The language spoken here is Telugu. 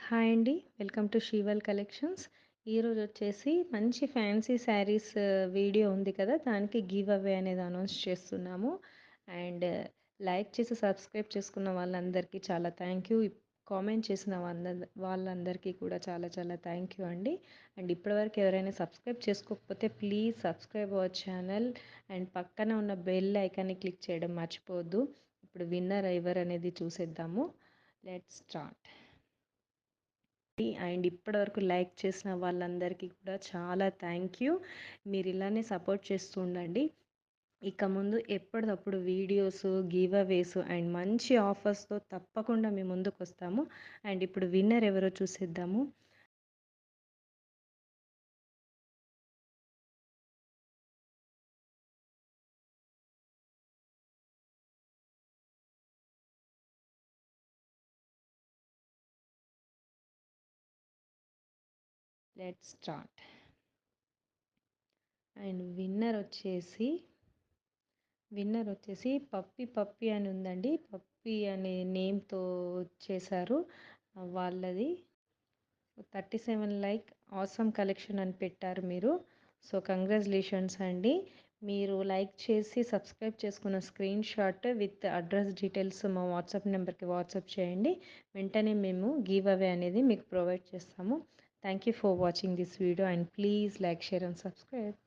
హాయ్ అండి. వెల్కమ్ టు షీవల్ కలెక్షన్స్. ఈరోజు వచ్చేసి మంచి ఫ్యాన్సీ శారీస్ వీడియో ఉంది కదా! దానికి గివ్ అవే అనేది అనౌన్స్ చేస్తున్నాము. అండ్ లైక్ చేసి సబ్స్క్రైబ్ చేసుకున్న వాళ్ళందరికీ చాలా థ్యాంక్ యూ. కామెంట్ చేసిన వాళ్ళందరికీ కూడా చాలా చాలా థ్యాంక్ యూ అండి. అండ్ ఇప్పటివరకు ఎవరైనా సబ్స్క్రైబ్ చేసుకోకపోతే please subscribe our channel and పక్కన ఉన్న బెల్ ఐకాన్ని క్లిక్ చేయడం మర్చిపోవద్దు. ఇప్పుడు విన్నర్ ఎవరు అనేది చూసేద్దాము. Let's start. అండ్ ఇప్పటివరకు లైక్ చేసిన వాళ్ళందరికీ కూడా చాలా థ్యాంక్ యూ. మీరు ఇలానే సపోర్ట్ చేస్తూ ఉండండి. ఇక ముందు ఎప్పటికప్పుడు వీడియోస్, గివ్ అవేస్ అండ్ మంచి ఆఫర్స్తో తప్పకుండా మీ ముందుకు వస్తాము. అండ్ ఇప్పుడు విన్నర్ ఎవరో చూసేద్దాము. Let's start. అండ్ విన్నర్ వచ్చేసి పప్పి పప్పి అని ఉందండి. పప్పి అనే నేమ్తో చేశారు. వాళ్ళది 37 లైక్ ఆసమ్ కలెక్షన్ అని పెట్టారు మీరు. సో కంగ్రాచులేషన్స్ అండి. మీరు లైక్ చేసి సబ్స్క్రైబ్ చేసుకున్న screen shot with address details మా వాట్సాప్ నెంబర్కి వాట్సాప్ చేయండి. వెంటనే మేము గివ్ అవే అనేది మీకు ప్రొవైడ్ చేస్తాము. Thank you for watching this video and please like, share and subscribe.